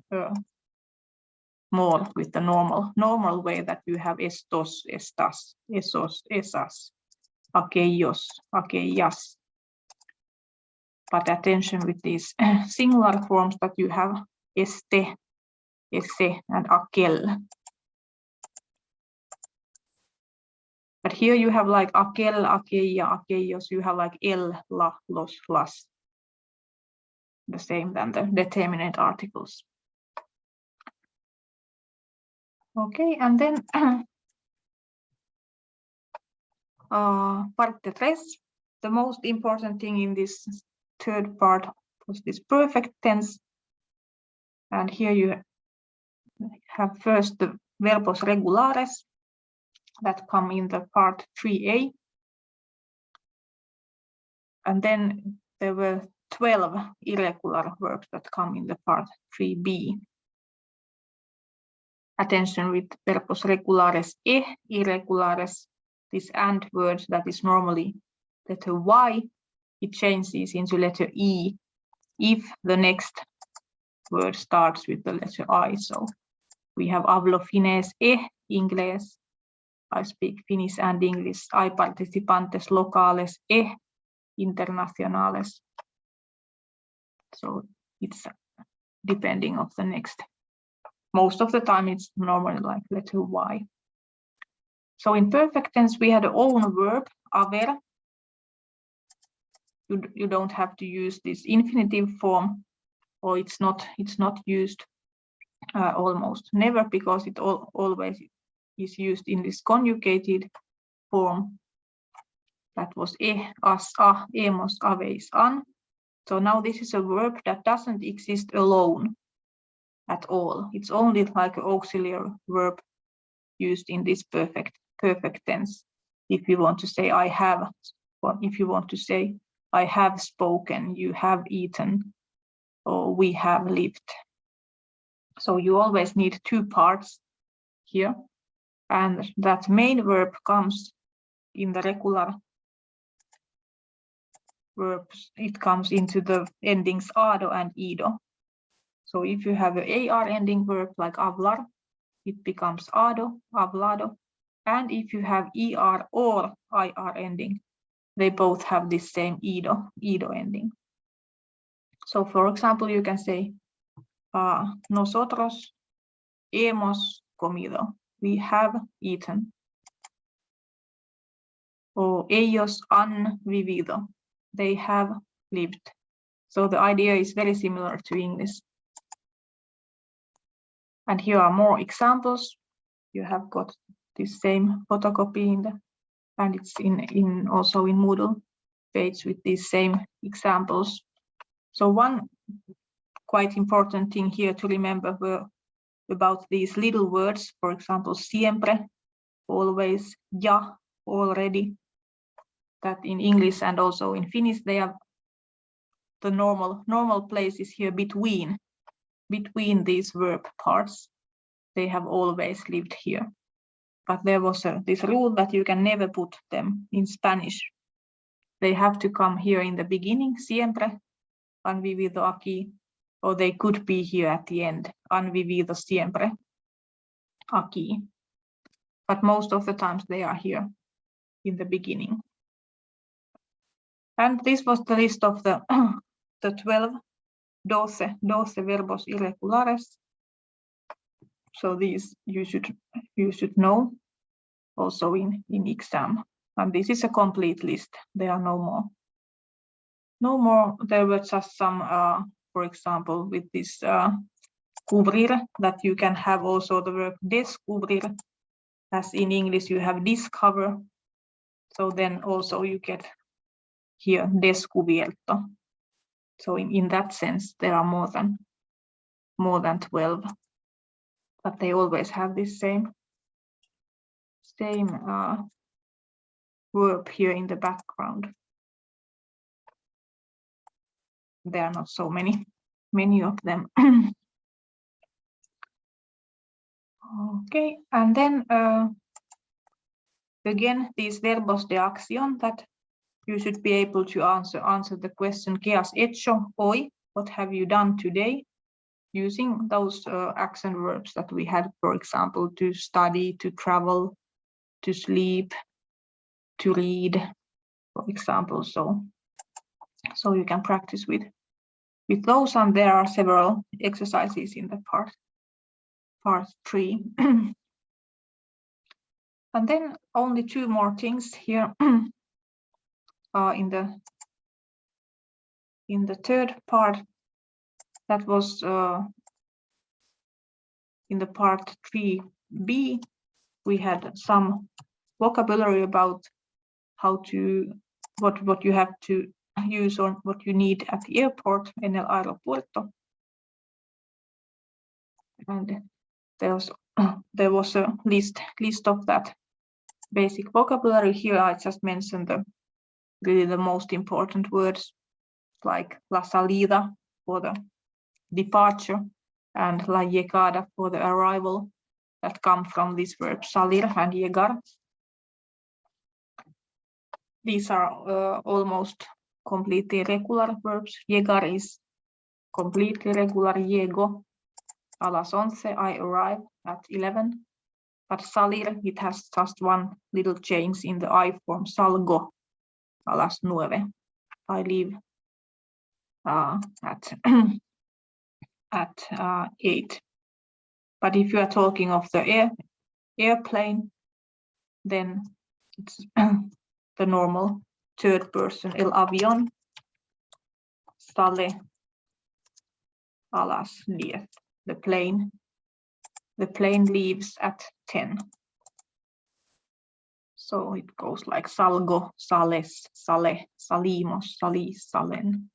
more with the normal way that you have estos, estas, esos, esas, aquellos, aquellas. But attention with these singular forms that you have este, ese, and aquel. But But here you have like akel, akeia, akeios, you have like el, la, los, las. The same than the determinate articles. Okay, and then parte 3, the most important thing in this third part was this perfect tense. And here you have first the verbos regulares that come in the part 3a. And then there were 12 irregular verbs that come in the part 3b. Attention with verbos regulares e irregulares, this and word that is normally letter Y, it changes into letter E if the next word starts with the letter I. So we have hablo finés e inglés, I speak Finnish and English, hay participantes locales e internacionales. So it's depending of the next. Most of the time it's normally like letter Y. So in perfect tense we had our own verb, haber. You don't have to use this infinitive form, or it's not used almost never, because it always is used in this conjugated form. That was as, a, hemos, habéis, han. So now this is a verb that doesn't exist alone at all. It's only like an auxiliary verb used in this perfect tense. If you want to say I have, or if you want to say I have spoken, you have eaten, or we have lived. So you always need two parts here, and that main verb comes in the regular verbs. It comes into the endings ado and ido. So if you have an AR ending verb like hablar, it becomes ado, hablado. And if you have ER or IR ending, they both have this same ido ending. So for example, you can say, nosotros hemos comido, we have eaten. Or ellos han vivido, they have lived. So the idea is very similar to English. And here are more examples. You have got this same photocopy in the, and it's in also in Moodle page with these same examples. So one quite important thing here to remember about these little words, for example, siempre, always, ja, already, that in English and also in Finnish, they have the normal places here between these verb parts. They have always lived here. But there was this rule that you can never put them in Spanish. They have to come here in the beginning, siempre, han vivido aquí, or they could be here at the end, han vivido siempre, aquí. But most of the times they are here in the beginning. And this was the list of the 12 verbos irregulares. So these you should know also in exam. And this is a complete list. There are no more. No more. There were just some, for example, with this cubrir, that you can have also the verb descubrir, as in English you have discover. So then also you get here descubierto. So in that sense, there are more than 12, but they always have this same verb here in the background. There are not so many of them. Okay, and then again these verbos de acción, that you should be able to answer the question ¿Qué has hecho hoy? What have you done today? Using those action verbs that we had, for example, to study, to travel, to sleep, to read, for example. So you can practice with those, and there are several exercises in the part 3. And then only two more things here in the third part. That was in the part 3b. We had some vocabulary about what you have to use or what you need at the airport en el aeropuerto. And there was a list of that basic vocabulary. Here I just mentioned really the most important words, like la salida for the departure and la llegada for the arrival, that come from this verb salir and llegar. These are almost completely regular verbs. Llegar is completely regular. Llego a las 11, I arrive at 11. But salir, it has just one little change in the I form. Salgo a las 9. I leave at 8. But if you are talking of the airplane, then it's the normal third person. El avión sale a las 10. The plane leaves at 10. So it goes like salgo, sales, sale, salimos, salís, salen.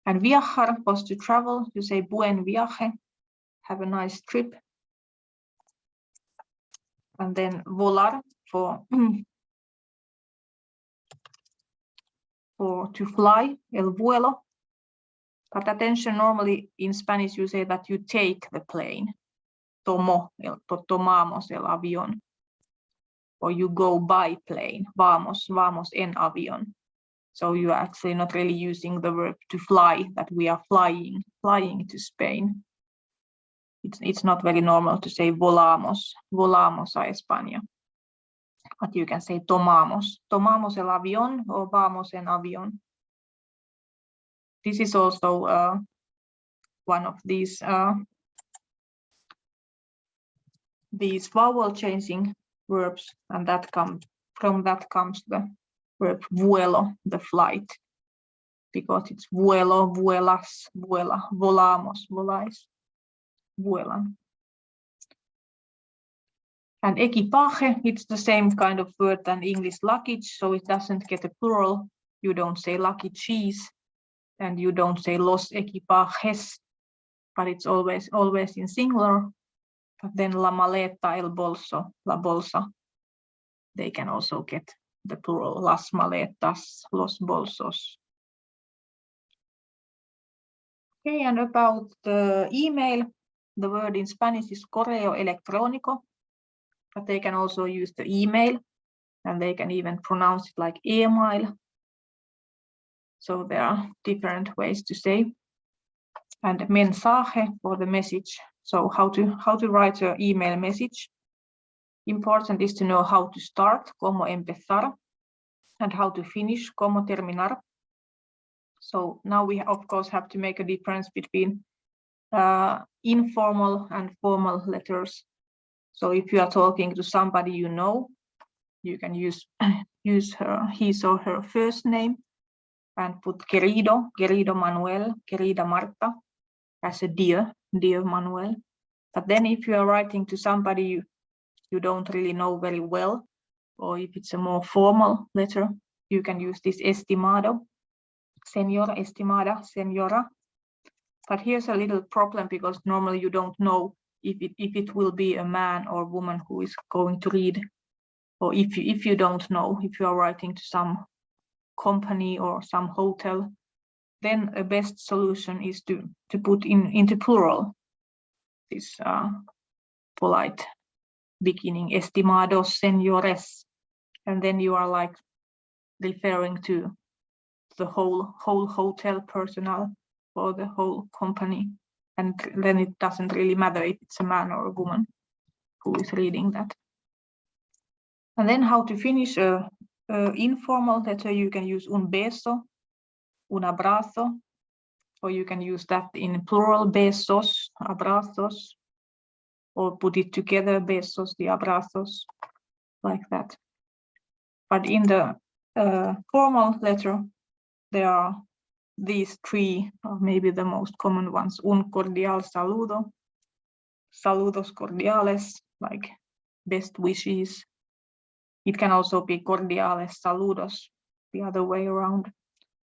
And viajar was to travel. You say buen viaje, have a nice trip. And then volar for to fly, el vuelo. But attention, normally in Spanish you say that you take the plane. Tomamos el avión. Or you go by plane. Vamos en avión. So you are actually not really using the verb to fly, that we are flying to Spain. It's not very normal to say volamos a España. But you can say tomamos el avión or vamos en avión. This is also one of these vowel changing verbs, and from that comes the verb vuelo, the flight, because it's vuelo, vuelas, vuela, volamos, voláis, vuelan. And equipaje, it's the same kind of word than English luggage, so it doesn't get a plural. You don't say luggages, and you don't say los equipajes, but it's always in singular. But then la maleta, el bolso, la bolsa, they can also get the plural, las maletas, los bolsos. Okay, and about the email, the word in Spanish is correo electrónico, but they can also use the email, and they can even pronounce it like email. So there are different ways to say. And mensaje for the message. So how to write an email message. Important is to know how to start, cómo empezar, and how to finish, cómo terminar. So now we of course have to make a difference between informal and formal letters. So if you are talking to somebody you know, you can use his or her first name and put querido Manuel, querida Marta, as a dear Manuel. But then if you are writing to somebody you don't really know very well, or if it's a more formal letter, you can use this estimado, señor, estimada, señora. But here's a little problem, because normally you don't know if it will be a man or woman who is going to read, or if you don't know, if you are writing to some company or some hotel, then a best solution is to put into plural this polite beginning, estimados señores, and then you are like referring to the whole hotel personnel or the whole company, and then it doesn't really matter if it's a man or a woman who is reading that. And then how to finish a informal letter, you can use un beso, un abrazo, or you can use that in plural, besos, abrazos, or put it together, besos y abrazos, like that. But in the formal letter, there are these three, or maybe the most common ones: un cordial saludo, saludos cordiales, like best wishes. It can also be cordiales saludos, the other way around,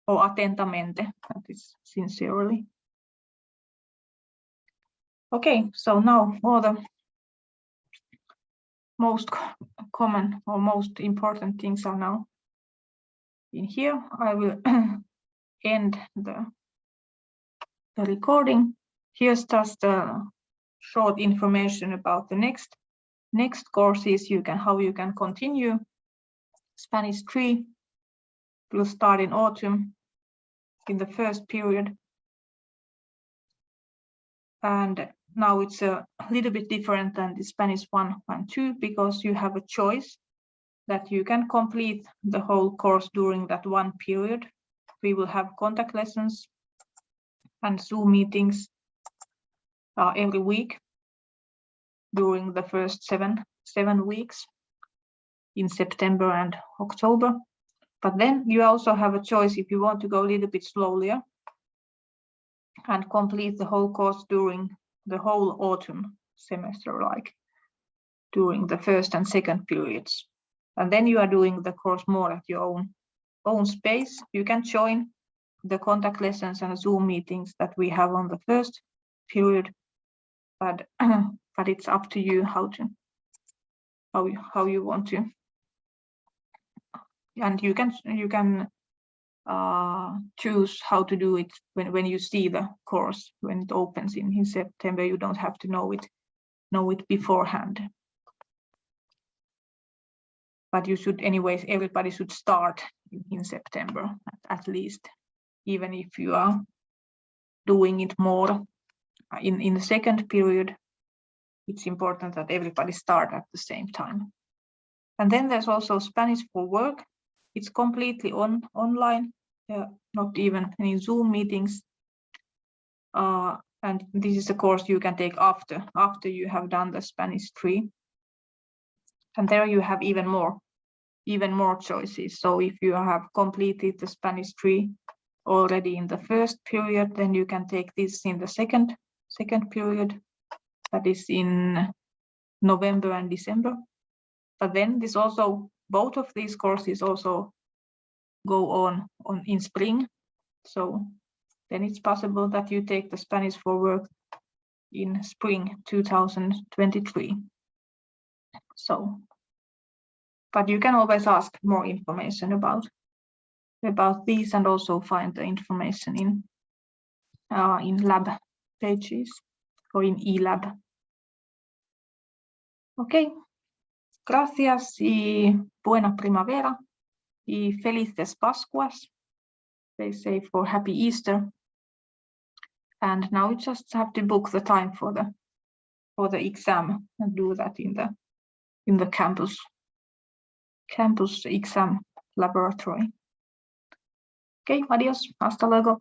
or atentamente, that is sincerely. Okay, so now all the most common or most important things are now in here. I will end the recording. Here's just short information about the next courses how you can continue. Spanish 3 will start in autumn in the first period. And now it's a little bit different than the Spanish 1 and 2 because you have a choice that you can complete the whole course during that one period. We will have contact lessons and Zoom meetings every week during the first seven weeks in September and October. But then you also have a choice if you want to go a little bit slowlier and complete the whole course during the whole autumn semester, like during the first and second periods. And then you are doing the course more at your own space. You can join the contact lessons and Zoom meetings that we have on the first period, but it's up to you how you want to. And you can choose how to do it when you see the course when it opens in September. You don't have to know it beforehand. But you should, anyways, everybody should start in September at least, even if you are doing it more in the second period. It's important that everybody start at the same time. And then there's also Spanish for Work. It's completely online, not even any Zoom meetings. And this is a course you can take after you have done the Spanish 3. And there you have even more choices. So if you have completed the Spanish 3 already in the first period, then you can take this in the second period, that is in November and December. But then both of these courses also go on in spring. So then it's possible that you take the Spanish for Work in spring 2023. So, but you can always ask more information about these and also find the information in lab pages or in eLab. Okay, gracias y buena primavera y felices Pascuas. They say for happy Easter. And now you just have to book the time for the exam and do that in the campus exam laboratory. Okay, adios, hasta luego.